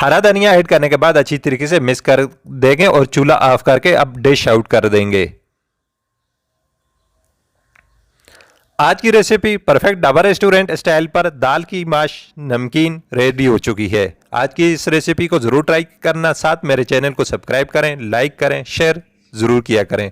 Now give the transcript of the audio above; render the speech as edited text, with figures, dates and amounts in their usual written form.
हरा धनिया ऐड करने के बाद अच्छी तरीके से मिक्स कर देंगे और चूल्हा ऑफ करके अब डिश आउट कर देंगे। आज की recipe perfect dhaba restaurant style पर दाल की माश नमकीन रेडी हो चुकी है। आज की इस रेसिपी को ज़रूर ट्राई करना, साथ मेरे चैनल को सब्सक्राइब करें, लाइक करें, शेयर ज़रूर किया करें।